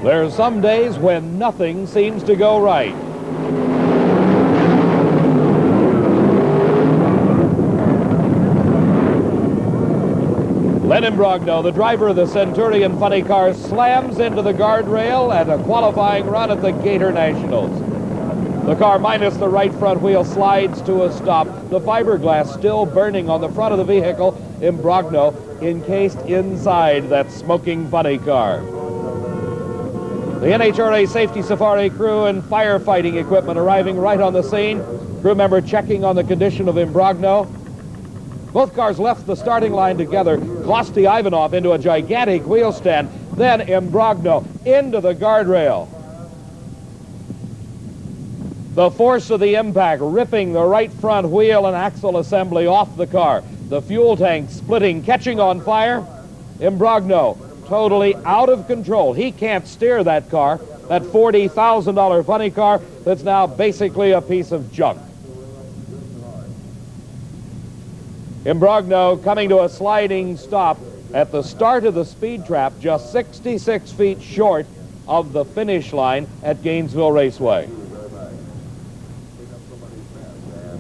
There's some days when nothing seems to go right. Len Imbrogno, the driver of the Centurion funny car, slams into the guardrail at a qualifying run at the Gatornationals. The car minus the right front wheel slides to a stop. The fiberglass still burning on the front of the vehicle. Imbrogno encased inside that smoking funny car. The NHRA safety safari crew and firefighting equipment arriving right on the scene. Crew member checking on the condition of Imbrogno. Both cars left the starting line together. Kosti Ivanov into a gigantic wheel stand. Then Imbrogno into the guardrail. The force of the impact ripping the right front wheel and axle assembly off the car. The fuel tank splitting, catching on fire. Imbrogno totally out of control. He can't steer that car, that $40,000 funny car that's now basically a piece of junk. Imbrogno coming to a sliding stop at the start of the speed trap, just 66 feet short of the finish line at Gainesville Raceway.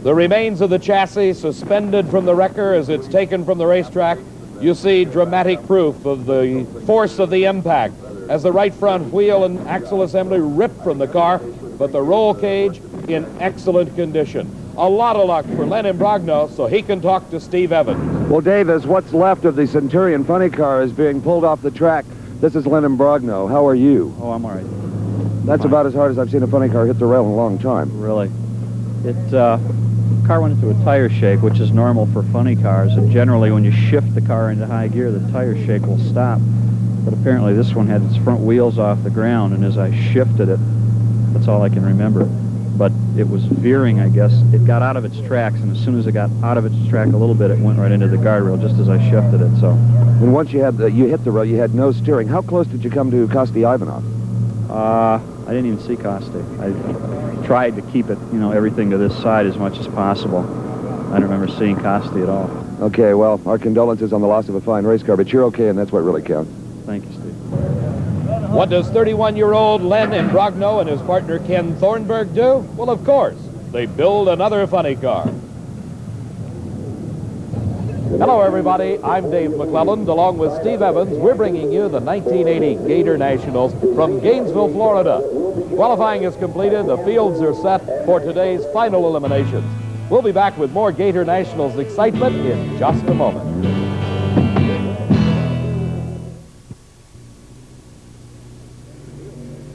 The remains of the chassis suspended from the wrecker as it's taken from the racetrack. You see dramatic proof of the force of the impact as the right front wheel and axle assembly ripped from the car, but the roll cage in excellent condition. A lot of luck for Len Imbrogno so he can talk to Steve Evans. Well, Dave, as what's left of the Centurion funny car is being pulled off the track, this is Len Imbrogno. How are you? Oh, I'm all right. That's about as hard as I've seen a funny car hit the rail in a long time. Really? Car went into a tire shake, which is normal for funny cars, and generally when you shift the car into high gear, the tire shake will stop. But apparently this one had its front wheels off the ground, and as I shifted it, that's all I can remember. But it was veering, I guess. It got out of its tracks, and as soon as it got out of its track a little bit, it went right into the guardrail just as I shifted it. So, and once you hit the rail, you had no steering. How close did you come to Kosti Ivanov? I didn't even see Kosti. I tried to keep it, everything to this side as much as possible. I don't remember seeing Kosti at all. Okay, well, our condolences on the loss of a fine race car, but you're okay, and that's what really counts. Thank you, Steve. What does 31-year-old Len Imbrogno and his partner Ken Thornburg do? Well, of course, they build another funny car. Hello, everybody. I'm Dave McClelland. Along with Steve Evans, we're bringing you the 1980 Gatornationals from Gainesville, Florida. Qualifying is completed. The fields are set for today's final eliminations. We'll be back with more Gatornationals excitement in just a moment.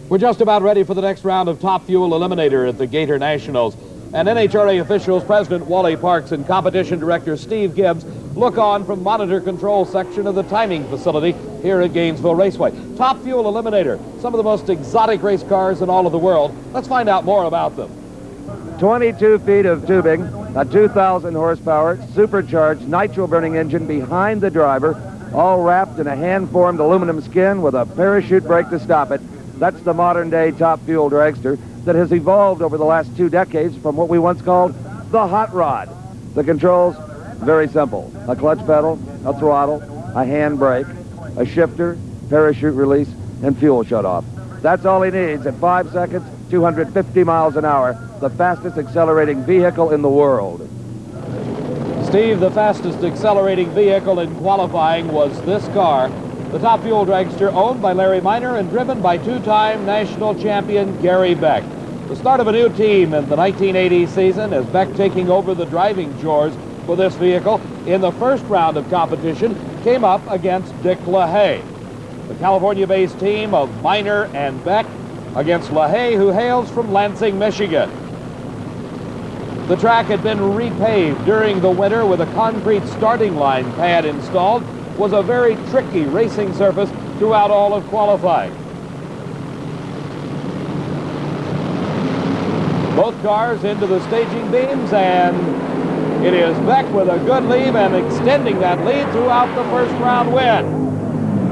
We're just about ready for the next round of Top Fuel Eliminator at the Gatornationals. And NHRA officials, President Wally Parks and Competition Director Steve Gibbs, look on from Monitor Control section of the timing facility here at Gainesville Raceway. Top Fuel Eliminator, some of the most exotic race cars in all of the world. Let's find out more about them. 22 feet of tubing, a 2,000 horsepower, supercharged nitro-burning engine behind the driver, all wrapped in a hand-formed aluminum skin with a parachute brake to stop it. That's the modern-day Top Fuel dragster that has evolved over the last 2 decades from what we once called the hot rod. The controls, very simple. A clutch pedal, a throttle, a hand brake, a shifter, parachute release, and fuel shut-off. That's all he needs at 5 seconds, 250 miles an hour, the fastest accelerating vehicle in the world. Steve, the fastest accelerating vehicle in qualifying was this car, the Top Fuel dragster, owned by Larry Miner and driven by 2-time national champion Gary Beck. The start of a new team in the 1980 season as Beck taking over the driving chores for this vehicle in the first round of competition came up against Dick LaHaye. The California-based team of Miner and Beck against LaHaye, who hails from Lansing, Michigan. The track had been repaved during the winter with a concrete starting line pad installed. Was a very tricky racing surface throughout all of qualifying. Both cars into the staging beams, and it is Beck with a good lead and extending that lead throughout the first round win.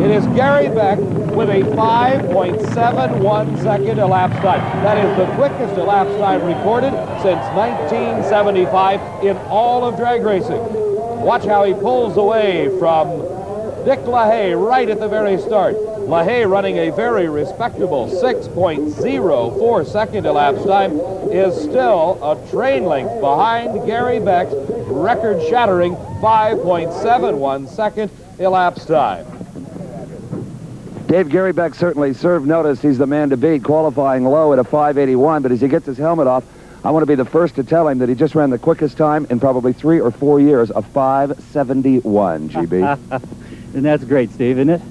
It is Gary Beck with a 5.71 second elapsed time. That is the quickest elapsed time recorded since 1975 in all of drag racing. Watch how he pulls away from Dick LaHaye right at the very start. LaHaye running a very respectable 6.04 second elapsed time is still a train length behind Gary Beck's record-shattering 5.71 second elapsed time. Dave, Gary Beck certainly served notice. He's the man to beat, qualifying low at a 5.81, but as he gets his helmet off, I want to be the first to tell him that he just ran the quickest time in probably 3 or 4 years, a 5.71, GB. And that's great, Steve, isn't it?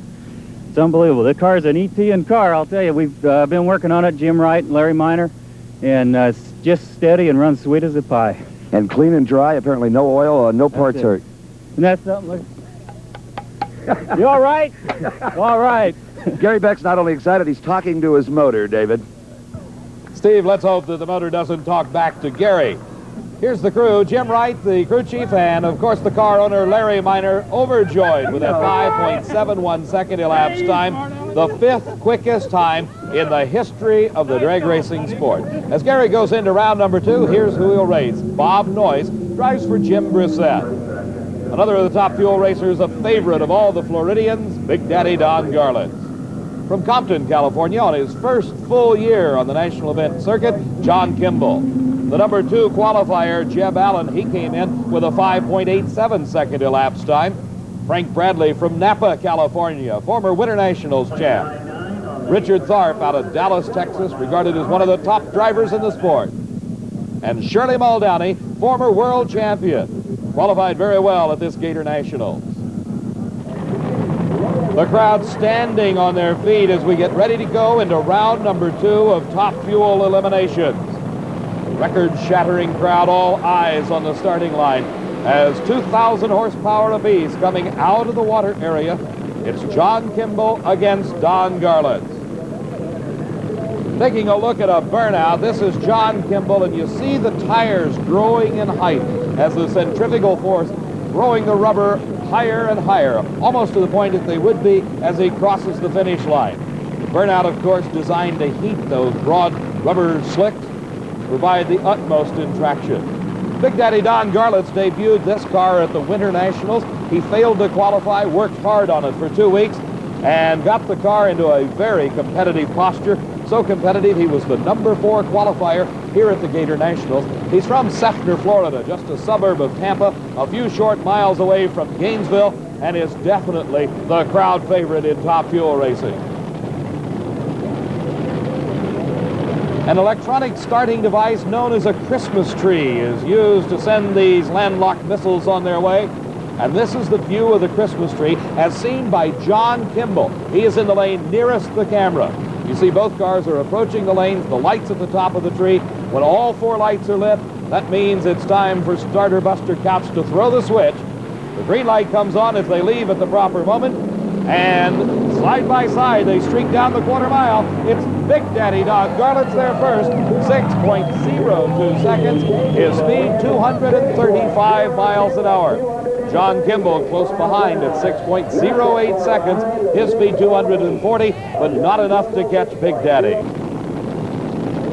It's unbelievable. The car's an ET car, I'll tell you. We've been working on it, Jim Wright and Larry Miner, and it's just steady and runs sweet as a pie. And clean and dry, apparently no oil, no parts hurt. And that's something. You all right? All right. Gary Beck's not only excited, he's talking to his motor, David. Steve, let's hope that the motor doesn't talk back to Gary. Here's the crew, Jim Wright, the crew chief, and of course the car owner, Larry Miner, overjoyed with that 5.71 second elapsed time, the 5th quickest time in the history of the drag racing sport. As Gary goes into round number 2, here's who he'll race. Bob Noyes drives for Jim Brissett. Another of the top fuel racers, a favorite of all the Floridians, Big Daddy Don Garland. From Compton, California, on his first full year on the national event circuit, John Kimball. The number 2 qualifier, Jeb Allen, he came in with a 5.87 second elapsed time. Frank Bradley from Napa, California, former Winter Nationals champ. Richard Tharp out of Dallas, Texas, regarded as one of the top drivers in the sport. And Shirley Muldowney, former world champion, qualified very well at this Gator Nationals. The crowd standing on their feet as we get ready to go into round number 2 of top fuel eliminations. Record-shattering crowd, all eyes on the starting line as 2,000 horsepower apiece coming out of the water area. It's John Kimball against Don Garland. Taking a look at a burnout, this is John Kimball, and you see the tires growing in height as the centrifugal force growing the rubber higher and higher, almost to the point that they would be as he crosses the finish line. The burnout, of course, designed to heat those broad rubber slicks, provide the utmost in traction. Big Daddy Don Garlitz debuted this car at the Winter Nationals. He failed to qualify, worked hard on it for 2 weeks, and got the car into a very competitive posture. So competitive, he was the number 4 qualifier here at the Gator Nationals. He's from Sefner, Florida, just a suburb of Tampa, a few short miles away from Gainesville, and is definitely the crowd favorite in top fuel racing. An electronic starting device known as a Christmas tree is used to send these landlocked missiles on their way. And this is the view of the Christmas tree as seen by John Kimball. He is in the lane nearest the camera. You see both cars are approaching the lanes, the lights at the top of the tree. When all 4 lights are lit, that means it's time for Starter Buster Couch to throw the switch. The green light comes on if they leave at the proper moment. And side by side, they streak down the quarter mile. It's Big Daddy Don Garlitz there first, 6.02 seconds. His speed, 235 miles an hour. John Kimball close behind at 6.08 seconds. His speed 240, but not enough to catch Big Daddy.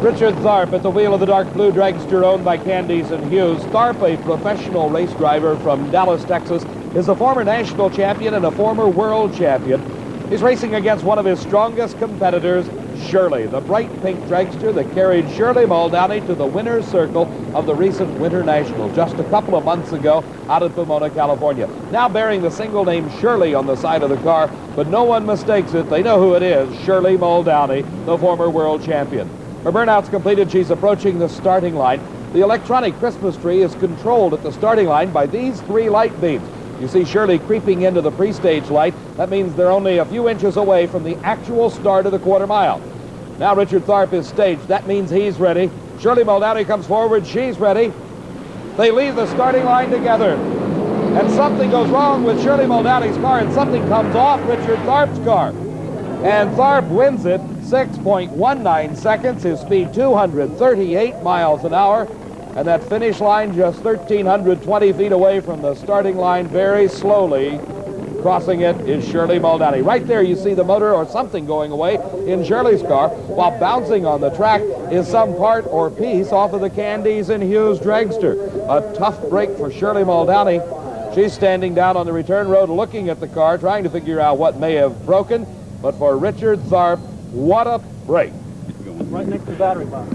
Richard Tharp at the wheel of the dark blue dragster owned by Candies and Hughes. Tharp, a professional race driver from Dallas, Texas, is a former national champion and a former world champion. He's racing against one of his strongest competitors, Shirley, the bright pink dragster that carried Shirley Muldowney to the winner's circle of the recent Winter Nationals just a couple of months ago out of Pomona, California. Now bearing the single name Shirley on the side of the car, but no one mistakes it. They know who it is, Shirley Muldowney, the former world champion. Her burnout's completed. She's approaching the starting line. The electronic Christmas tree is controlled at the starting line by these 3 light beams. You see Shirley creeping into the pre-stage light. That means they're only a few inches away from the actual start of the quarter mile. Now Richard Tharp is staged. That means he's ready. Shirley Muldowney comes forward. She's ready. They leave the starting line together. And something goes wrong with Shirley Muldowney's car, and something comes off Richard Tharp's car. And Tharp wins it, 6.19 seconds. His speed, 238 miles an hour. And that finish line just 1,320 feet away from the starting line, very slowly crossing it is Shirley Muldowney. Right there you see the motor or something going away in Shirley's car, while bouncing on the track is some part or piece off of the Candies and Hughes dragster. A tough break for Shirley Muldowney. She's standing down on the return road looking at the car, trying to figure out what may have broken. But for Richard Tharp, what a break. Right next to the battery box.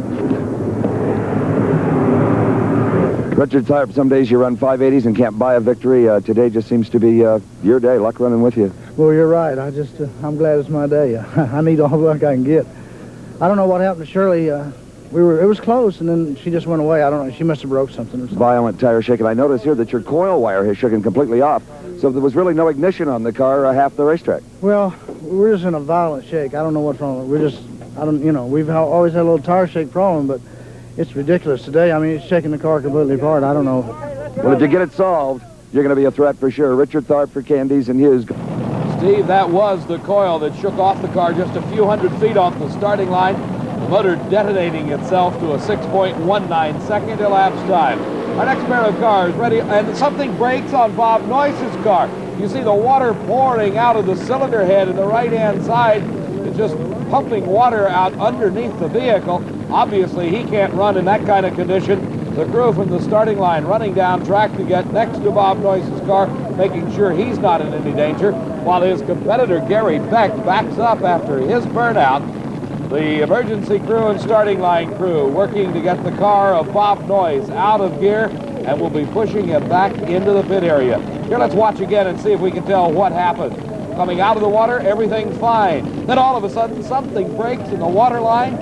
Richard Tharp, some days you run 580s and can't buy a victory. Today just seems to be your day. Luck running with you. Well, you're right. I'm glad it's my day. I need all the luck I can get. I don't know what happened to Shirley. It was close, and then she just went away. I don't know. She must have broke something or something. Violent tire shaking. I notice here that your coil wire has shaken completely off. So there was really no ignition on the car half the racetrack. Well, we're just in a violent shake. I don't know what's wrong with it. We've always had a little tire shake problem, but it's ridiculous today. I mean, it's shaking the car completely apart. I don't know. Well, if you get it solved, you're going to be a threat for sure. Richard Tharp for Candies and Hughes. Steve, that was the coil that shook off the car just a few hundred feet off the starting line. The motor detonating itself to a 6.19 second elapsed time. Our next pair of cars ready, and something breaks on Bob Noyce's car. You see the water pouring out of the cylinder head in the right-hand side. It's just pumping water out underneath the vehicle. Obviously, he can't run in that kind of condition. The crew from the starting line running down track to get next to Bob Noyce's car, making sure he's not in any danger, while his competitor Gary Beck backs up after his burnout. The emergency crew and starting line crew working to get the car of Bob Noyce out of gear, and will be pushing him back into the pit area. Here, let's watch again and see if we can tell what happened. Coming out of the water, everything's fine. Then all of a sudden, something breaks in the water line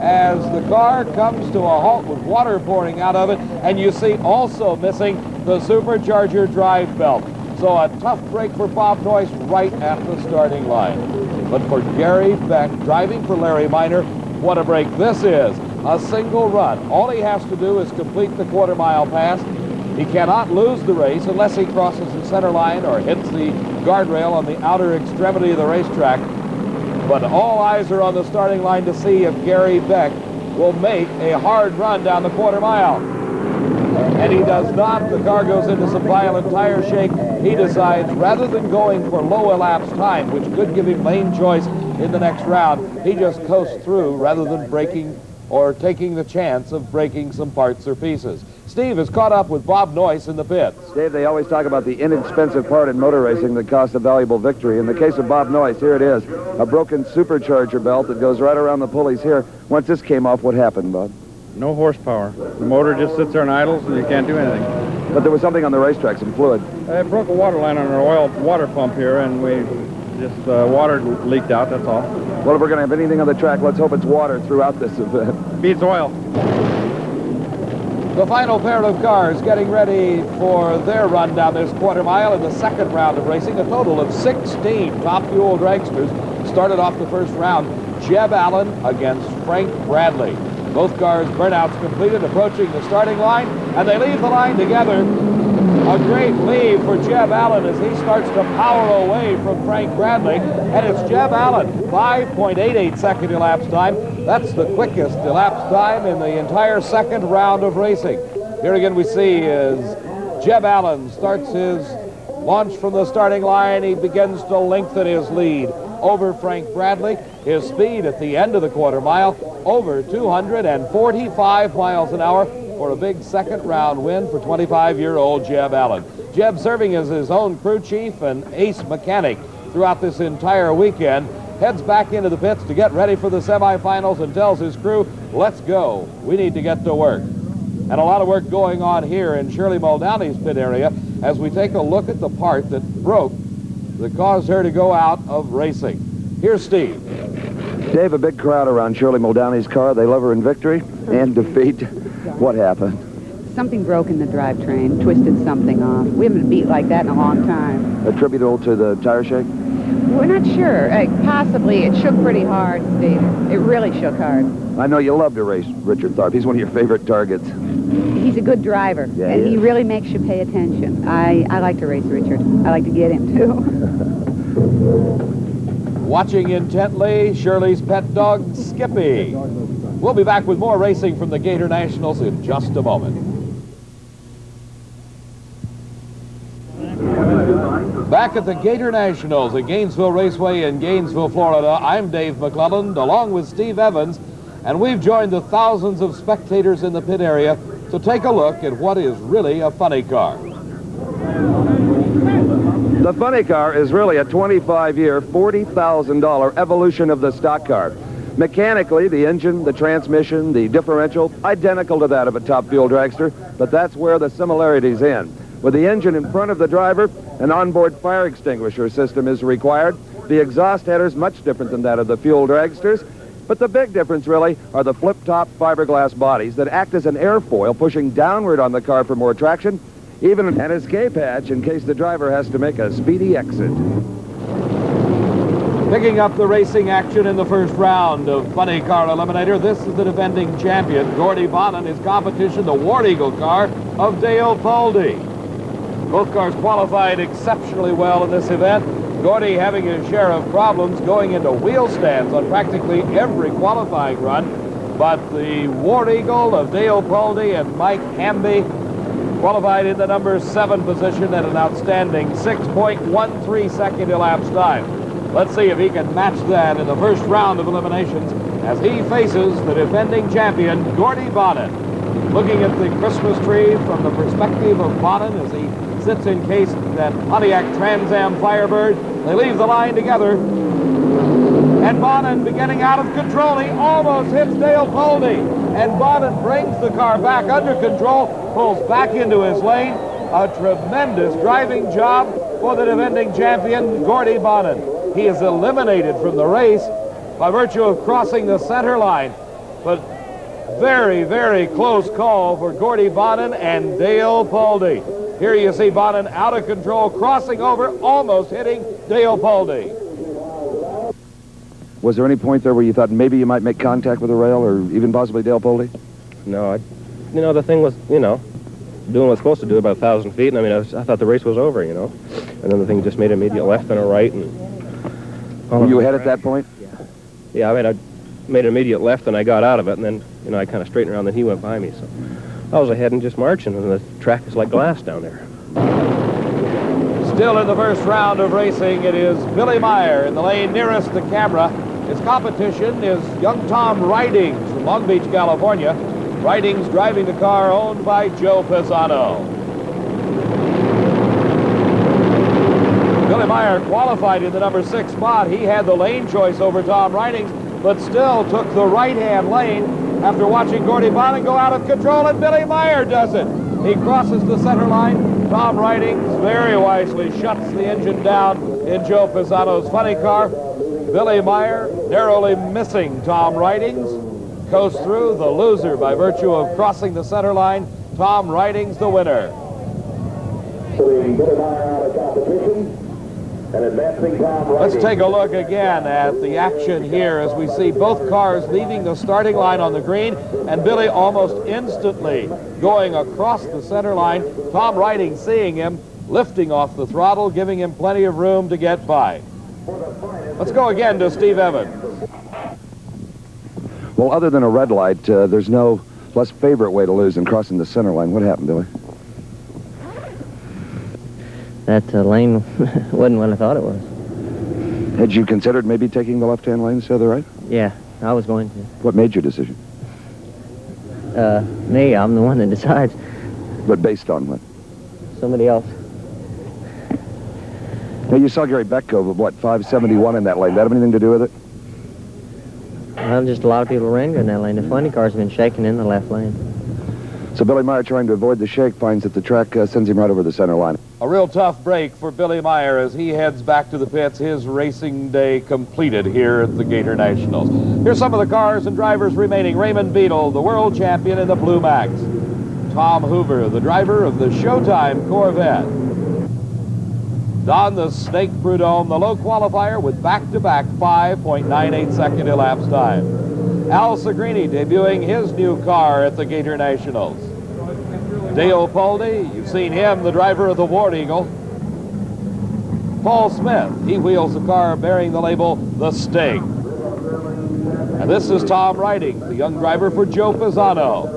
as the car comes to a halt with water pouring out of it, and you see also missing the supercharger drive belt. So a tough break for Bob Noyce right at the starting line. But for Gary Beck, driving for Larry Minor, what a break this is. A single run. All he has to do is complete the quarter-mile pass. He cannot lose the race unless he crosses the center line or hits the guardrail on the outer extremity of the racetrack. But all eyes are on the starting line to see if Gary Beck will make a hard run down the quarter mile. And he does not. The car goes into some violent tire shake. He decides, rather than going for low elapsed time, which could give him lane choice in the next round, he just coasts through rather than breaking or taking the chance of breaking some parts or pieces. Steve is caught up with Bob Noyce in the pits. Dave, they always talk about the inexpensive part in motor racing that costs a valuable victory. In the case of Bob Noyce, here it is, a broken supercharger belt that goes right around the pulleys here. Once this came off, what happened, Bob? No horsepower. The motor just sits there and idles, and you can't do anything. But there was something on the racetrack, some fluid. It broke a water line on our oil water pump here, and we just water leaked out, that's all. Well, if we're going to have anything on the track, let's hope it's water throughout this event. Beats oil. The final pair of cars getting ready for their run down this quarter mile in the second round of racing. A total of 16 top fuel dragsters started off the first round. Jeb Allen against Frank Bradley. Both cars' burnouts completed, approaching the starting line, and they leave the line together. A great lead for Jeb Allen as he starts to power away from Frank Bradley. And it's Jeb Allen, 5.88 second elapsed time. That's the quickest elapsed time in the entire second round of racing. Here again we see as Jeb Allen starts his launch from the starting line. He begins to lengthen his lead over Frank Bradley. His speed at the end of the quarter mile, over 245 miles an hour, for a big second round win for 25-year-old Jeb Allen. Jeb serving as his own crew chief and ace mechanic throughout this entire weekend, heads back into the pits to get ready for the semifinals and tells his crew, let's go, we need to get to work. And a lot of work going on here in Shirley Muldowney's pit area as we take a look at the part that broke that caused her to go out of racing. Here's Steve. Dave, a big crowd around Shirley Muldowney's car. They love her in victory and defeat. What happened? Something broke in the drivetrain, twisted something off. We haven't been beat like that in a long time. Attributable to the tire shake? We're not sure. Possibly. It shook pretty hard, Steve. It really shook hard. I know you love to race Richard Tharp. He's one of your favorite targets. He's a good driver, Yeah, and he he is. really makes you pay attention. I like to race Richard. I like to get him, too. Watching intently, Shirley's pet dog, Skippy. We'll be back with more racing from the Gator Nationals in just a moment. Back at the Gator Nationals at Gainesville Raceway in Gainesville, Florida, I'm Dave McClelland, along with Steve Evans, and we've joined the thousands of spectators in the pit area to take a look at what is really a funny car. The funny car is really a 25-year, $40,000 evolution of the stock car. Mechanically, the engine, the transmission, the differential, identical to that of a top fuel dragster, but that's where the similarities end. With the engine in front of the driver, an onboard fire extinguisher system is required. The exhaust header's much different than that of the fuel dragsters, but the big difference really are the flip-top fiberglass bodies that act as an airfoil pushing downward on the car for more traction, even an escape hatch in case the driver has to make a speedy exit. Picking up the racing action in the first round of Funny Car Eliminator, this is the defending champion, Gordy Bonnin, his competition, the War Eagle car of Dale Poldy. Both cars qualified exceptionally well in this event. Gordy having his share of problems going into wheel stands on practically every qualifying run, but the War Eagle of Dale Poldy and Mike Hamby qualified in the number 7 position at an outstanding 6.13 second elapsed time. Let's see if he can match that in the first round of eliminations as he faces the defending champion, Gordy Bonnin. Looking at the Christmas tree from the perspective of Bonnin as he sits encased in that Pontiac Trans Am Firebird. They leave the line together. And Bonnin beginning out of control. He almost hits Dale Poldy. And Bonnin brings the car back under control, pulls back into his lane. A tremendous driving job for the defending champion, Gordy Bonnin. He is eliminated from the race by virtue of crossing the center line. But very, very close call for Gordy Bonnin and Dale Poldy. Here you see Bonnin out of control, crossing over, almost hitting Dale Poldy. Was there any point there where you thought maybe you might make contact with the rail or even possibly Dale Poldy? No, the thing was, doing what it was supposed to do about 1,000 feet, and I thought the race was over, And then the thing just made an immediate left and a right, and... Were you ahead at that point? Yeah, I made an immediate left, and I got out of it, and then, I kind of straightened around, and he went by me, so... I was ahead and just marching, and the track is like glass down there. Still in the first round of racing, it is Billy Meyer in the lane nearest the camera. His competition is young Tom Ridings from Long Beach, California. Ridings driving the car owned by Joe Pisano. Billy Meyer qualified in the number 6 spot. He had the lane choice over Tom Ridings, but still took the right-hand lane after watching Gordy Bonnin go out of control, and Billy Meyer does it. He crosses the center line. Tom Ridings very wisely shuts the engine down in Joe Pisano's funny car. Billy Meyer narrowly missing Tom Ridings. Goes through, the loser by virtue of crossing the center line. Tom Ridings the winner. Billy Meyer out of competition. And advancing Tom Ridings. Let's take a look again at the action here as we see both cars leaving the starting line on the green, and Billy almost instantly going across the center line. Tom Ridings seeing him, lifting off the throttle, giving him plenty of room to get by. Let's go again to Steve Evans. Well, other than a red light, there's no less favorite way to lose than crossing the center line. What happened, Billy? That lane wasn't what I thought it was. Had you considered maybe taking the left-hand lane instead of the right? Yeah, I was going to. What made your decision? Me, I'm the one that decides. But based on what? Somebody else. Now, you saw Gary Beck go, what, 571 in that lane. Did that have anything to do with it? Well, just a lot of people ran in that lane. The funny cars have been shaking in the left lane. So Billy Meyer, trying to avoid the shake, finds that the track sends him right over the center line. A real tough break for Billy Meyer as he heads back to the pits. His racing day completed here at the Gator Nationals. Here's some of the cars and drivers remaining. Raymond Beadle, the world champion in the Blue Max. Tom Hoover, the driver of the Showtime Corvette. Don the Snake Prudhomme, the low qualifier with back-to-back 5.98 second elapsed time. Al Segrini debuting his new car at the Gator Nationals. Dale Poldy, you've seen him, the driver of the War Eagle. Paul Smith, he wheels the car bearing the label The Sting. And this is Tom Ridings, the young driver for Joe Pisano.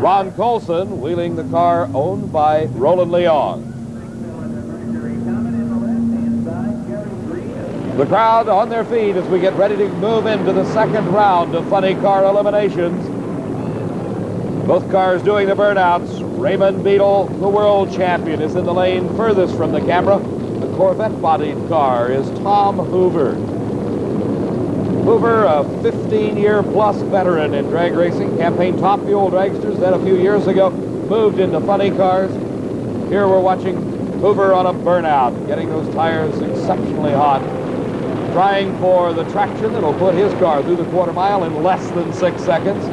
Ron Colson wheeling the car owned by Roland Leong. The crowd on their feet as we get ready to move into the second round of funny car eliminations. Both cars doing the burnouts. Raymond Beadle, the world champion, is in the lane furthest from the camera. The Corvette-bodied car is Tom Hoover. Hoover, a 15-year-plus veteran in drag racing, campaigned Top Fuel dragsters, then a few years ago moved into funny cars. Here we're watching Hoover on a burnout, getting those tires exceptionally hot, trying for the traction that'll put his car through the quarter mile in less than 6 seconds.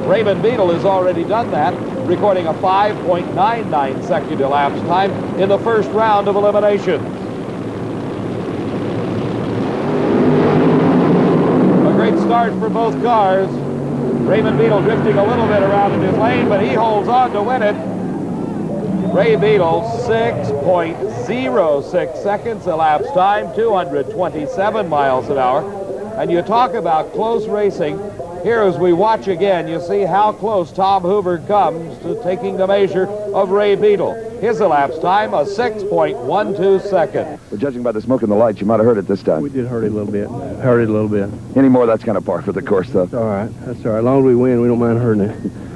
Raymond Beadle has already done that, recording a 5.99 second elapsed time in the first round of elimination. A great start for both cars. Raymond Beadle drifting a little bit around in his lane, but he holds on to win it. Ray Beadle, 6.06 seconds elapsed time, 227 miles an hour. And you talk about close racing. Here, as we watch again, you see how close Tom Hoover comes to taking the measure of Ray Beadle. His elapsed time, a 6.12 second. But judging by the smoke and the lights, you might have heard it this time. We did hurt it a little bit. Hurt it a little bit. Anymore, that's kind of par for the course, though. That's all right. That's all right. As long as we win, we don't mind hurting it.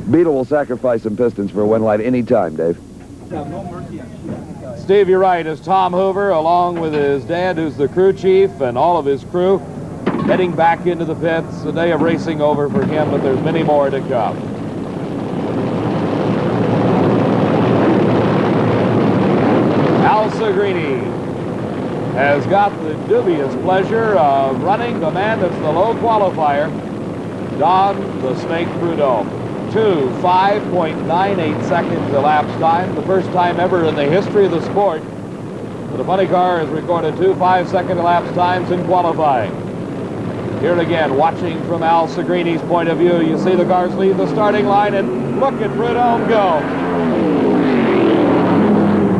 Beadle will sacrifice some pistons for a one light any time, Dave. Steve, you're right. As Tom Hoover, along with his dad, who's the crew chief, and all of his crew, heading back into the pits. A day of racing over for him, but there's many more to come. Al Segrini has got the dubious pleasure of running the man that's the low qualifier, Don the Snake Prudhomme. 5.98 seconds elapsed time, the first time ever in the history of the sport that a funny car has recorded 2 5-second elapsed times in qualifying. Here again, watching from Al Segrini's point of view, you see the cars leave the starting line, and look at Prudhomme go.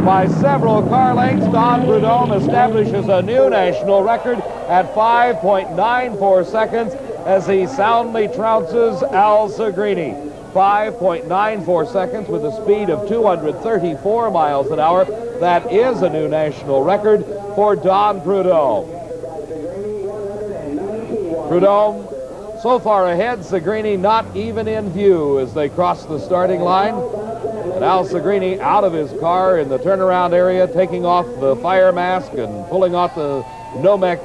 By several car lengths, Don Prudhomme establishes a new national record at 5.94 seconds as he soundly trounces Al Segrini. 5.94 seconds with a speed of 234 miles an hour. That is a new national record for Don Prudhomme. Prudhomme so far ahead, Segrini not even in view as they cross the starting line. And Al Segrini out of his car in the turnaround area, taking off the fire mask and pulling off the Nomex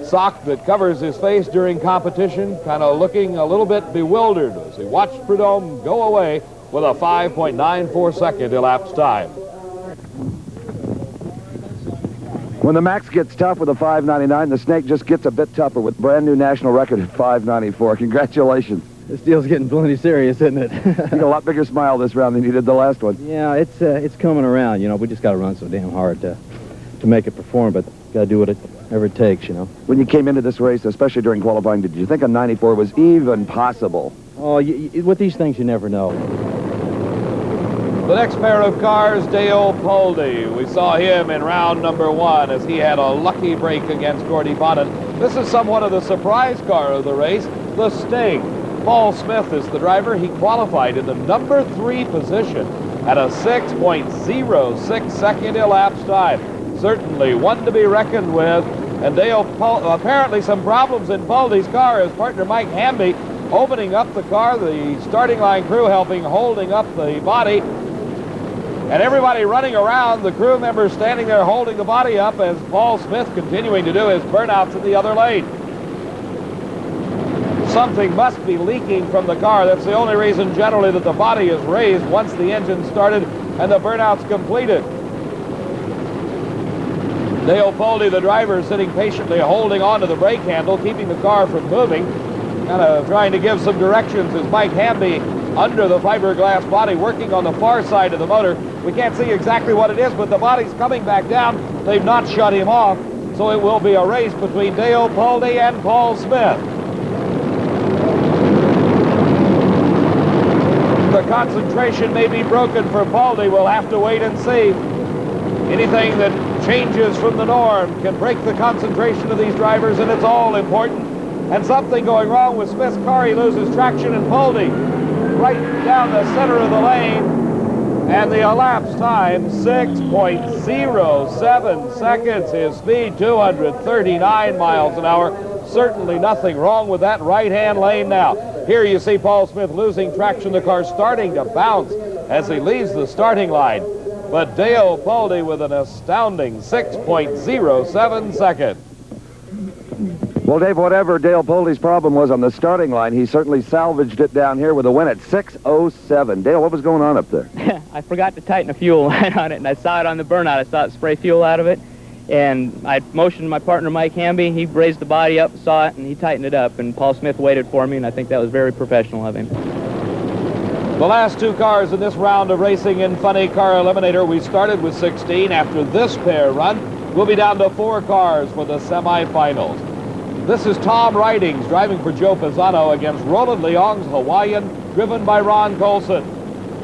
sock that covers his face during competition, kind of looking a little bit bewildered as he watched Prudhomme go away with a 5.94 second elapsed time. When the Max gets tough with a 5.99, the Snake just gets a bit tougher with brand new national record at 5.94. Congratulations. This deal's getting plenty serious, isn't it? You got a lot bigger smile this round than you did the last one. Yeah, it's coming around. You know, we just got to run so damn hard to make it perform, but got to do whatever it takes, you know. When you came into this race, especially during qualifying, did you think a 94 was even possible? Oh, with these things, you never know. The next pair of cars, Dale Poldy. We saw him in round number 1 as he had a lucky break against Gordy Bonnet. This is somewhat of the surprise car of the race, the Sting. Paul Smith is the driver. He qualified in the number 3 position at a 6.06 second elapsed time. Certainly one to be reckoned with. And apparently some problems in Poldy's car. His partner Mike Hamby opening up the car, the starting line crew holding up the body, and everybody running around, the crew members standing there holding the body up as Paul Smith continuing to do his burnouts in the other lane. Something must be leaking from the car. That's the only reason generally that the body is raised once the engine started and the burnout's completed. Dale Poldy, the driver, is sitting patiently holding onto the brake handle, keeping the car from moving, kind of trying to give some directions as Mike Hamby under the fiberglass body working on the far side of the motor. We can't see exactly what it is, but the body's coming back down. They've not shut him off, so it will be a race between Dale Poldy and Paul Smith. The concentration may be broken for Poldy. We'll have to wait and see. Anything that changes from the norm can break the concentration of these drivers, and it's all important. And something going wrong with Smith's car. He loses traction, and Poldy right down the center of the lane. And the elapsed time, 6.07 seconds. His speed, 239 miles an hour. Certainly nothing wrong with that right-hand lane now. Here you see Paul Smith losing traction. The car starting to bounce as he leaves the starting line. But Dale Poldy with an astounding 6.07 seconds. Well, Dave, whatever Dale Poldy's problem was on the starting line, he certainly salvaged it down here with a win at 6:07. Dale, what was going on up there? I forgot to tighten a fuel line on it, and I saw it on the burnout. I saw it spray fuel out of it, and I motioned my partner, Mike Hamby. He raised the body up, saw it, and he tightened it up, and Paul Smith waited for me, and I think that was very professional of him. The last two cars in this round of racing in Funny Car Eliminator. We started with 16. After this pair run, we'll be down to 4 cars for the semifinals. This is Tom Ridings driving for Joe Pisano against Roland Leong's Hawaiian, driven by Ron Colson.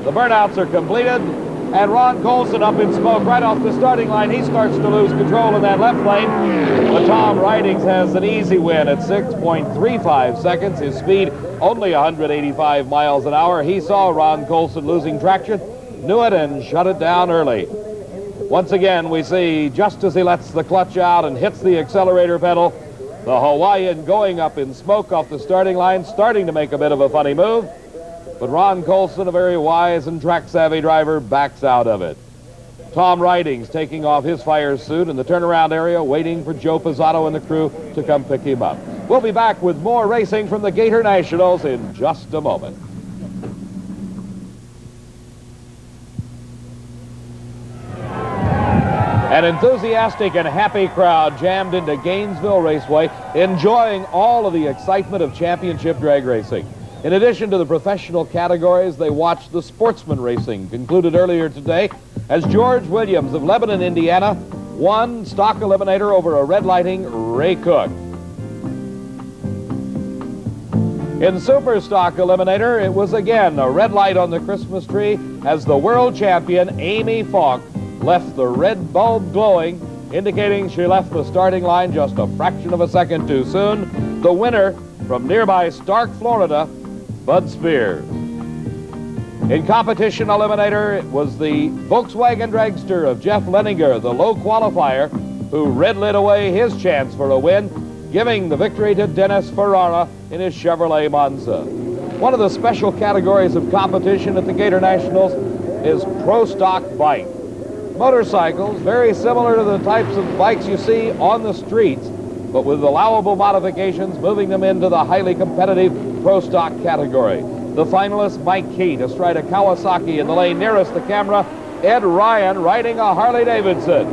The burnouts are completed, and Ron Colson up in smoke right off the starting line. He starts to lose control in that left lane, but Tom Ridings has an easy win at 6.35 seconds. His speed only 185 miles an hour. He saw Ron Colson losing traction, knew it, and shut it down early. Once again, we see just as he lets the clutch out and hits the accelerator pedal, the Hawaiian going up in smoke off the starting line, starting to make a bit of a funny move. But Ron Colson, a very wise and track-savvy driver, backs out of it. Tom Ridings taking off his fire suit in the turnaround area, waiting for Joe Pisano and the crew to come pick him up. We'll be back with more racing from the Gator Nationals in just a moment. An enthusiastic and happy crowd jammed into Gainesville Raceway, enjoying all of the excitement of championship drag racing. In addition to the professional categories, they watched the sportsman racing, concluded earlier today, as George Williams of Lebanon, Indiana, won stock eliminator over a red lighting Ray Cook. In super stock eliminator, it was again a red light on the Christmas tree as the world champion Amy Falk left the red bulb glowing, indicating she left the starting line just a fraction of a second too soon. The winner from nearby Stark, Florida, Bud Spears. In competition eliminator, it was the Volkswagen dragster of Jeff Leninger, the low qualifier, who red-lit away his chance for a win, giving the victory to Dennis Ferrara in his Chevrolet Monza. One of the special categories of competition at the Gator Nationals is Pro Stock Bike. Motorcycles, very similar to the types of bikes you see on the streets, but with allowable modifications, moving them into the highly competitive Pro Stock category. The finalist, Mike Keat, astride a Kawasaki in the lane nearest the camera. Ed Ryan riding a Harley-Davidson.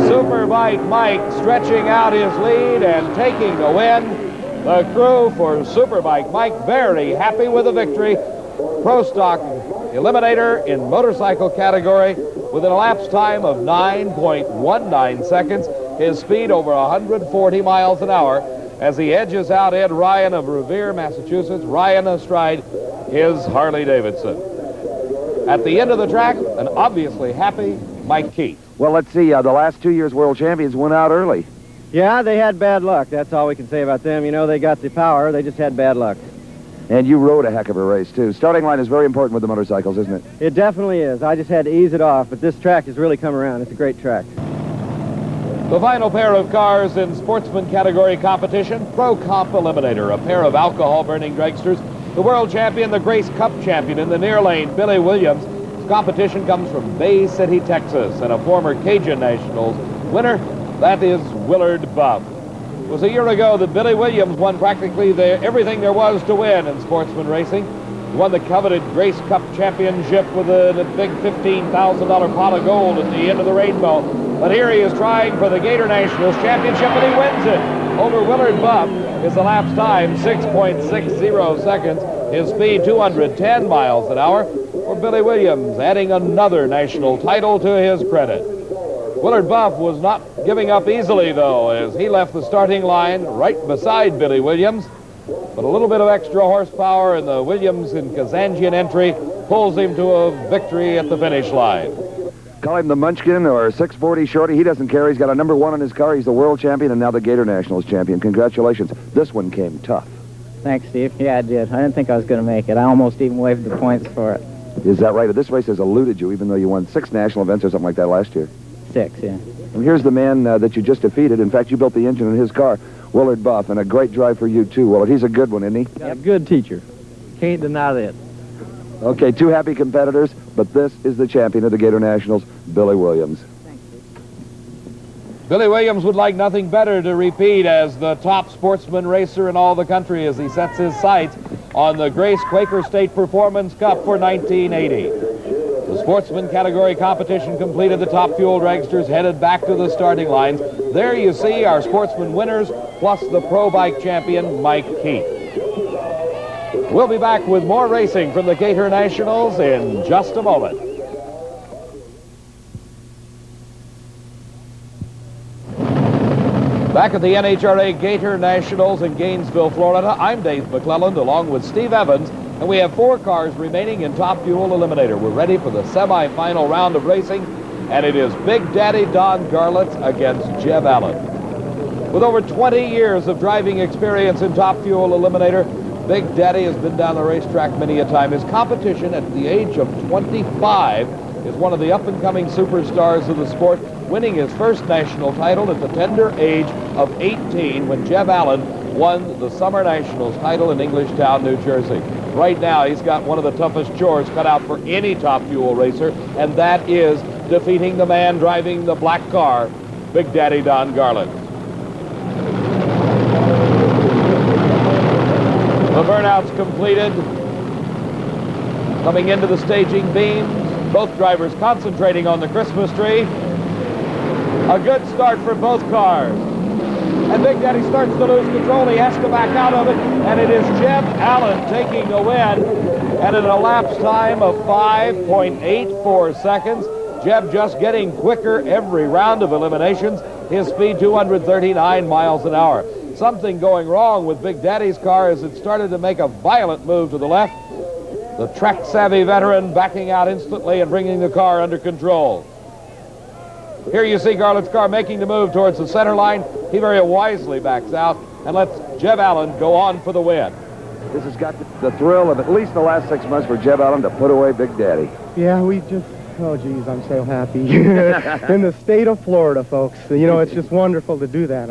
Superbike Mike stretching out his lead and taking the win. The crew for Superbike Mike very happy with the victory. Pro Stock eliminator in motorcycle category with an elapsed time of 9.19 seconds. His speed over 140 miles an hour as he edges out Ed Ryan of Revere, Massachusetts. Ryan astride his Harley-Davidson. At the end of the track, an obviously happy Mike Keat. Well, let's see. The last 2 years world champions went out early. Yeah, they had bad luck. That's all we can say about them. You know, they got the power. They just had bad luck. And you rode a heck of a race, too. Starting line is very important with the motorcycles, isn't it? It definitely is. I just had to ease it off, but this track has really come around. It's a great track. The final pair of cars in sportsman category competition, Pro Comp Eliminator, a pair of alcohol-burning dragsters. The world champion, the Grace Cup champion in the near lane, Billy Williams. His competition comes from Bay City, Texas, and a former Cajun Nationals winner, that is Willard Buff. It was a year ago that Billy Williams won practically everything there was to win in sportsman racing. He won the coveted Grace Cup championship with a big $15,000 pot of gold at the end of the rainbow. But here he is trying for the Gator Nationals championship, and he wins it over Willard Buff. His elapsed time, 6.60 seconds. His speed, 210 miles an hour. For Billy Williams, adding another national title to his credit. Willard Buff was not giving up easily, though, as he left the starting line right beside Billy Williams. But a little bit of extra horsepower in the Williams and Kazanjian entry pulls him to a victory at the finish line. Call him the Munchkin or 640 Shorty. He doesn't care. He's got a number 1 on his car. He's the world champion and now the Gator Nationals champion. Congratulations. This one came tough. Thanks, Steve. Yeah, I did. I didn't think I was going to make it. I almost even waived the points for it. Is that right? This race has eluded you, even though you won 6 national events or something like that last year. 6, yeah. And here's the man that you just defeated. In fact, you built the engine in his car, Willard Buff, and a great drive for you, too, Willard. He's a good one, isn't he? Got a good teacher. Can't deny that. Okay, two happy competitors, but this is the champion of the Gator Nationals, Billy Williams. Billy Williams would like nothing better to repeat as the top sportsman racer in all the country as he sets his sights on the Grace Quaker State Performance Cup for 1980. The sportsman category competition completed. The top fuel dragsters headed back to the starting lines. There you see our sportsman winners plus the pro bike champion, Mike Keith. We'll be back with more racing from the Gator Nationals in just a moment. Back at the NHRA Gator Nationals in Gainesville, Florida, I'm Dave McClelland along with Steve Evans, and we have 4 cars remaining in Top Fuel Eliminator. We're ready for the semifinal round of racing, and it is Big Daddy Don Garlett against Jeb Allen. With over 20 years of driving experience in Top Fuel Eliminator, Big Daddy has been down the racetrack many a time. His competition at the age of 25 is one of the up-and-coming superstars of the sport, winning his first national title at the tender age of 18 when Jeb Allen won the Summer Nationals title in Englishtown, New Jersey. Right now, he's got one of the toughest chores cut out for any Top Fuel racer, and that is defeating the man driving the black car, Big Daddy Don Garlett. The burnout's completed. Coming into the staging beams, both drivers concentrating on the Christmas tree. A good start for both cars. And Big Daddy starts to lose control. He has to back out of it. And it is Jeb Allen taking the win. And at an elapsed time of 5.84 seconds, Jeb just getting quicker every round of eliminations. His speed 239 miles an hour. Something going wrong with Big Daddy's car as it started to make a violent move to the left. The track-savvy veteran backing out instantly and bringing the car under control. Here you see Garlett's car making the move towards the center line. He very wisely backs out and lets Jeb Allen go on for the win. This has got the thrill of at least the last 6 months for Jeb Allen to put away Big Daddy. Yeah, we just, oh geez, I'm so happy. In the state of Florida, folks. You know, it's just wonderful to do that.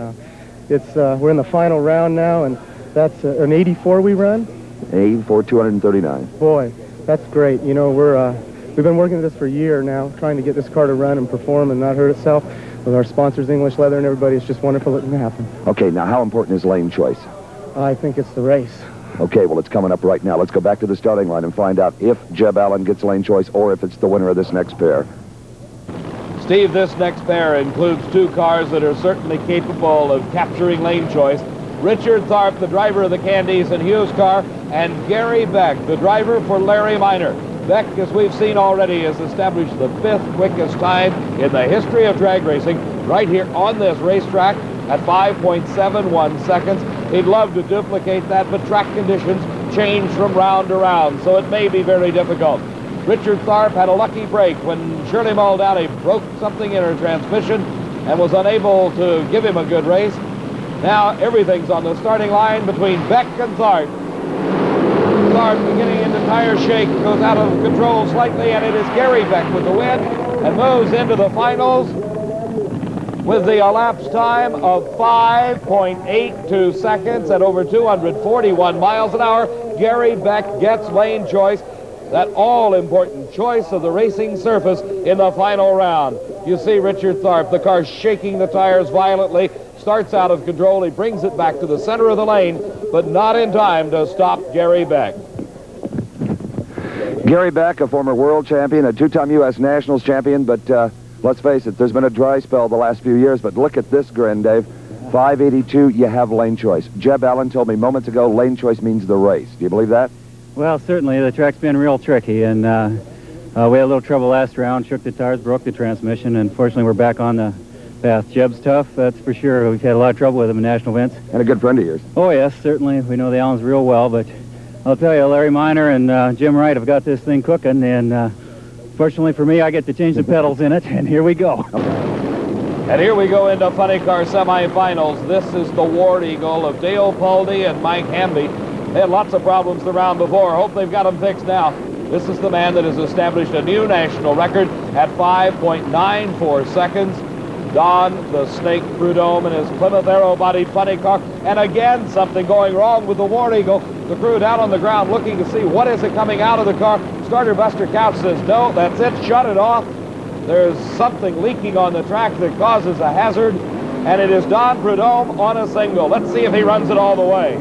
We're in the final round now, and that's an 84 we run. 84, 239. Boy, that's great. You know, we've been working at this for a year now, trying to get this car to run and perform and not hurt itself. With our sponsors, English Leather and everybody, it's just wonderful it can happen. Okay, now how important is lane choice? I think it's the race. Okay, well, it's coming up right now. Let's go back to the starting line and find out if Jeb Allen gets lane choice or if it's the winner of this next pair. Steve, this next pair includes 2 cars that are certainly capable of capturing lane choice. Richard Tharp, the driver of the Candies and Hughes car, and Gary Beck, the driver for Larry Minor. Beck, as we've seen already, has established the 5th quickest time in the history of drag racing right here on this racetrack at 5.71 seconds. He'd love to duplicate that, but track conditions change from round to round, so it may be very difficult. Richard Tharp had a lucky break when Shirley Muldowney broke something in her transmission and was unable to give him a good race. Now everything's on the starting line between Beck and Tharp. Tharp beginning into tire shake, goes out of control slightly, and it is Gary Beck with the win and moves into the finals with the elapsed time of 5.82 seconds at over 241 miles an hour. Gary Beck gets lane choice, that all-important choice of the racing surface in the final round. You see Richard Tharp, the car shaking the tires violently, starts out of control. He brings it back to the center of the lane, but not in time to stop Gary Beck. Gary Beck, a former world champion, a 2-time U.S. Nationals champion, but let's face it, there's been a dry spell the last few years, but look at this grin, Dave. 582, you have lane choice. Jeb Allen told me moments ago lane choice means the race. Do you believe that? Well, certainly. The track's been real tricky, and we had a little trouble last round, shook the tires, broke the transmission, and fortunately we're back on the path. Jeb's tough, that's for sure. We've had a lot of trouble with him in national events. And a good friend of yours. Oh, yes, certainly. We know the Allens real well, but I'll tell you, Larry Minor and Jim Wright have got this thing cooking, and fortunately for me, I get to change the pedals in it, and here we go. And here we go into funny car semifinals. This is the War Eagle of Dale Paldy and Mike Hamby. They had lots of problems the round before. Hope they've got them fixed now. This is the man that has established a new national record at 5.94 seconds. Don the Snake Prudhomme in his Plymouth Aero-bodied funny car. And again, something going wrong with the War Eagle. The crew down on the ground looking to see what is it coming out of the car. starter Buster Couch says, no, that's it, shut it off. There's something leaking on the track that causes a hazard, and it is Don Prudhomme on a single. Let's see if he runs it all the way.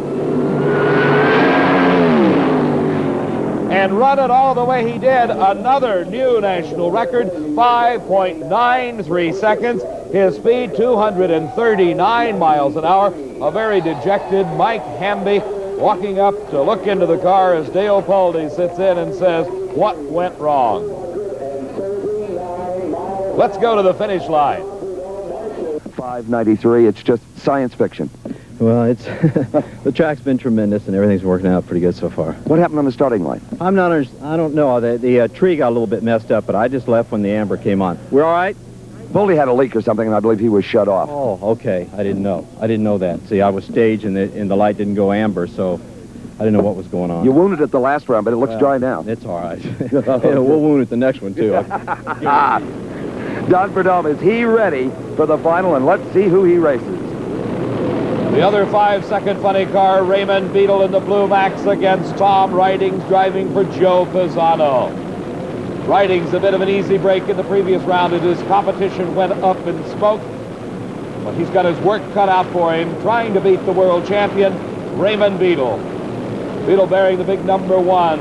And run it all the way he did. Another new national record, 5.93 seconds. His speed, 239 miles an hour. A very dejected Mike Hamby walking up to look into the car as Dale Poldy sits in and says, what went wrong? Let's go to the finish line. 593, it's just science fiction. Well, it's the track's been tremendous, and everything's working out pretty good so far. What happened on the starting line? I don't know. The tree got a little bit messed up, but I just left when the amber came on. We're all right? Poldy had a leak or something, and I believe he was shut off. Oh, okay. I didn't know. I didn't know that. See, I was staged, and the light didn't go amber, so I didn't know what was going on. You wounded it the last round, but it looks dry now. It's all right. Yeah, we'll wound it the next one, too. Don Prudhomme, is he ready for the final? And let's see who he races. The other 5-second funny car, Raymond Beadle in the Blue Max against Tom Ridings driving for Joe Pisano. Ridings a bit of an easy break in the previous round as his competition went up in smoke. But he's got his work cut out for him, trying to beat the world champion, Raymond Beadle. Beadle bearing the big number 1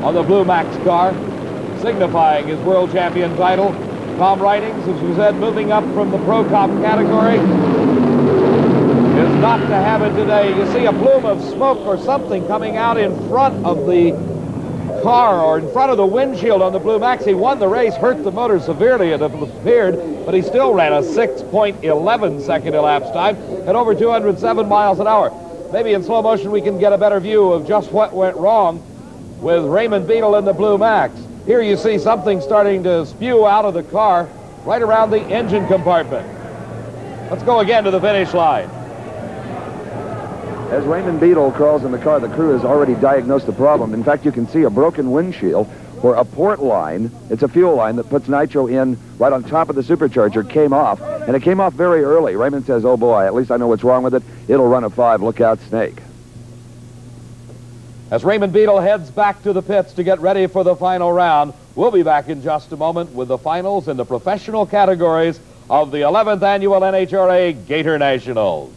on the Blue Max car, signifying his world champion title. Tom Ridings, as we said, moving up from the Pro Cop category, is not to have it today. You see a plume of smoke or something coming out in front of the car or in front of the windshield on the Blue Max. He won the race, hurt the motor severely, it appeared, but he still ran a 6.11 second elapsed time at over 207 miles an hour. Maybe in slow motion we can get a better view of just what went wrong with Raymond Beadle in the Blue Max. Here you see something starting to spew out of the car right around the engine compartment. Let's go again to the finish line. As Raymond Beadle crawls in the car, the crew has already diagnosed the problem. In fact, you can see a broken windshield where a port line, it's a fuel line that puts nitro in right on top of the supercharger, came off, and it came off very early. Raymond says, oh boy, at least I know what's wrong with it. It'll run a 5. Look out, Snake. As Raymond Beadle heads back to the pits to get ready for the final round, we'll be back in just a moment with the finals in the professional categories of the 11th annual NHRA Gatornationals.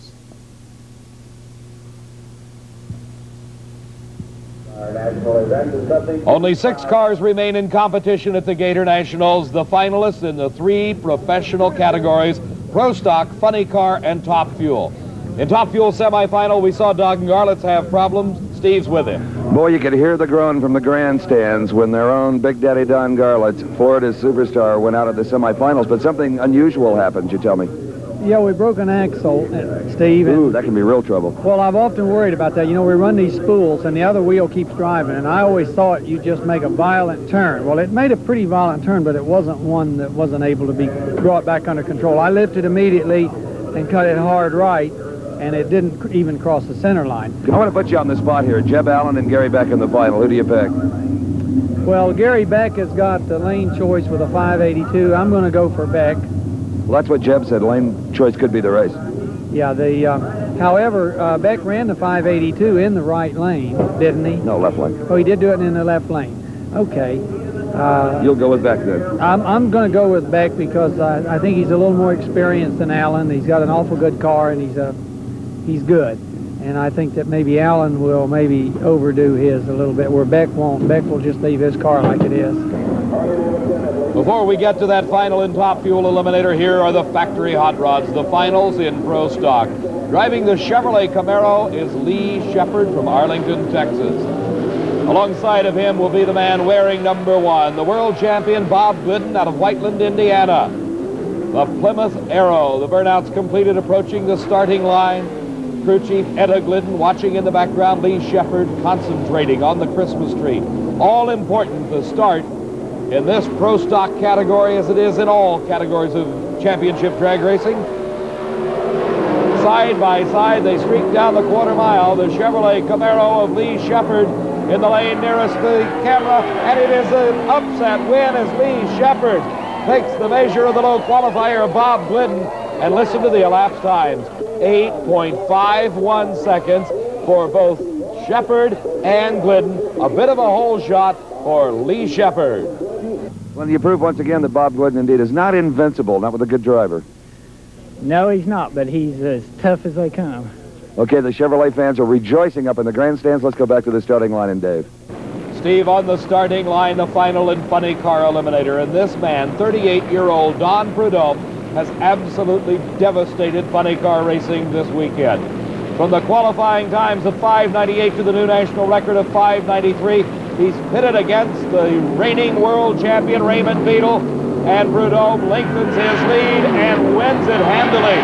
Only 6 cars remain in competition at the Gatornationals. The finalists in the 3 professional categories, Pro Stock, Funny Car, and Top Fuel. In Top Fuel semifinal, we saw Doug Garlitz have problems. Steve's with him. Boy, you could hear the groan from the grandstands when their own Big Daddy Don Garlitz, Florida's superstar, went out at the semifinals. But something unusual happened, you tell me. Yeah, we broke an axle, Steve. Ooh, that can be real trouble. Well, I've often worried about that. You know, we run these spools, and the other wheel keeps driving, and I always thought you just make a violent turn. Well, it made a pretty violent turn, but it wasn't one that wasn't able to be brought back under control. I lifted immediately and cut it hard right, and it didn't even cross the center line. I want to put you on the spot here. Jeb Allen and Gary Beck in the final. Who do you pick? Well, Gary Beck has got the lane choice with a 582. I'm going to go for Beck. Well, that's what Jeb said. Lane choice could be the race. Yeah, however, Beck ran the 582 in the right lane, didn't he? No, left lane. Oh, he did do it in the left lane. Okay. You'll go with Beck then? I'm going to go with Beck because I think he's a little more experienced than Allen. He's got an awful good car, and he's good. And I think that maybe Allen will maybe overdo his a little bit, where Beck won't. Beck will just leave his car like it is. Before we get to that final in Top Fuel Eliminator, here are the factory hot rods, the finals in Pro Stock. Driving the Chevrolet Camaro is Lee Shepard from Arlington, Texas. Alongside of him will be the man wearing number 1, the world champion Bob Gooden out of Whiteland, Indiana. The Plymouth Arrow, the burnouts completed, approaching the starting line. Crew Chief Etta Glidden watching in the background, Lee Shepard concentrating on the Christmas tree. All important to start in this Pro Stock category, as it is in all categories of championship drag racing. Side by side, they streak down the quarter mile. The Chevrolet Camaro of Lee Shepard in the lane nearest the camera, and it is an upset win as Lee Shepard takes the measure of the low qualifier of Bob Glidden. And listen to the elapsed times, 8.51 seconds for both Shepard and Glidden. A bit of a hole shot, for Lee Shepard. Well, you prove once again that Bob Glidden indeed is not invincible, not with a good driver. No, he's not, but he's as tough as they come. Okay, the Chevrolet fans are rejoicing up in the grandstands. Let's go back to the starting line and Dave. Steve, on the starting line, the final and funny car eliminator. And this man, 38-year-old Don Prudhomme, has absolutely devastated funny car racing this weekend. From the qualifying times of 5:98 to the new national record of 5:93, he's pitted against the reigning world champion Raymond Beadle, and Prudhomme lengthens his lead and wins it handily.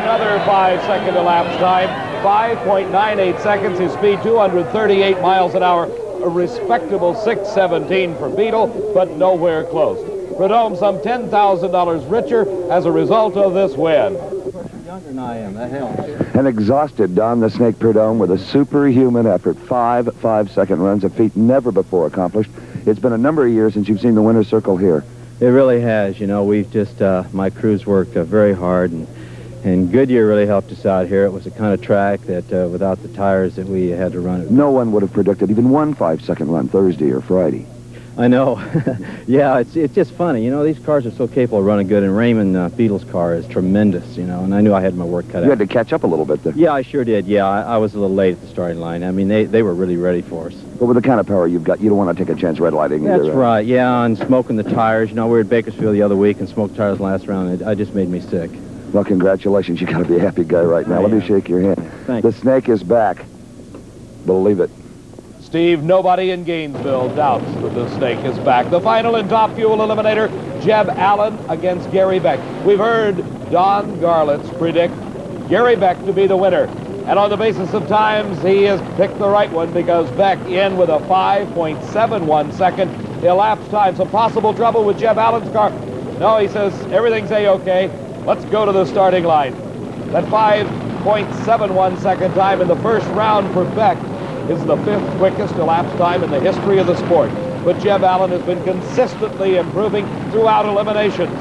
Another 5-second elapsed time, 5.98 seconds. His speed, 238 miles an hour. A respectable 6:17 for Beadle, but nowhere close. Prudhomme some $10,000 richer as a result of this win. Younger than I am, that helps. And exhausted Don the Snake Prudhomme with a superhuman effort. 5-5-second runs, a feat never before accomplished. It's been a number of years since you've seen the winner's circle here. It really has. You know, we've just, my crew's worked very hard, and Goodyear really helped us out here. It was a kind of track that without the tires that we had to run it. No one would have predicted even one 5-second run Thursday or Friday. I know. Yeah, it's just funny. You know, these cars are so capable of running good, and Raymond Beadle's car is tremendous, you know, and I knew I had my work cut out. You had to catch up a little bit there. Yeah, I sure did. Yeah, I was a little late at the starting line. I mean, they were really ready for us. But with the kind of power you've got, you don't want to take a chance red lighting either. That's right, yeah, and smoking the tires. You know, we were at Bakersfield the other week and smoked tires last round. It just made me sick. Well, congratulations. You got to be a happy guy right now. Let me shake your hand. Thank you. The Snake is back. Believe it. Steve, nobody in Gainesville doubts that the Snake is back. The final and top fuel eliminator, Jeb Allen against Gary Beck. We've heard Don Garlitz predict Gary Beck to be the winner. And on the basis of times, he has picked the right one because Beck in with a 5.71 second elapsed time. Some possible trouble with Jeb Allen's car. No, he says everything's A-okay. Let's go to the starting line. That 5.71 second time in the first round for Beck is the 5th quickest elapsed time in the history of the sport. But Jeb Allen has been consistently improving throughout eliminations.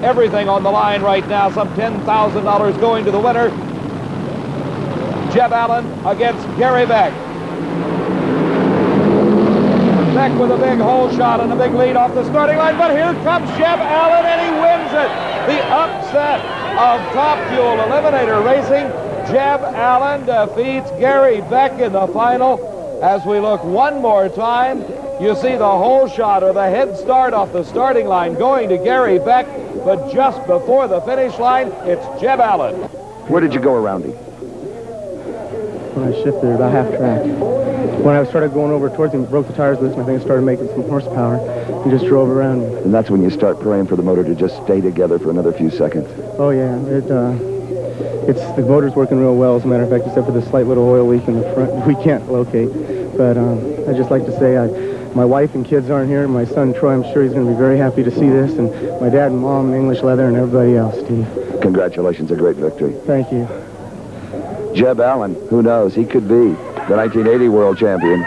Everything on the line right now, some $10,000 going to the winner. Jeb Allen against Gary Beck. Beck with a big hole shot and a big lead off the starting line, but here comes Jeb Allen and he wins it. The upset of Top Fuel Eliminator Racing. Jeb Allen defeats Gary Beck in the final. As we look one more time, you see the hole shot or the head start off the starting line going to Gary Beck, but just before the finish line, it's Jeb Allen. Where did you go around him? When I shifted about half track. When I started going over towards him, broke the tires loose, and I think I started making some horsepower and just drove around him. And that's when you start praying for the motor to just stay together for another few seconds. Oh, yeah. The motor's working real well, as a matter of fact, except for this slight little oil leak in the front we can't locate. But I'd just like to say my wife and kids aren't here. My son, Troy, I'm sure he's going to be very happy to see this. And my dad and mom and English Leather and everybody else, Steve. Congratulations, a great victory. Thank you. Jeb Allen, who knows, he could be the 1980 world champion.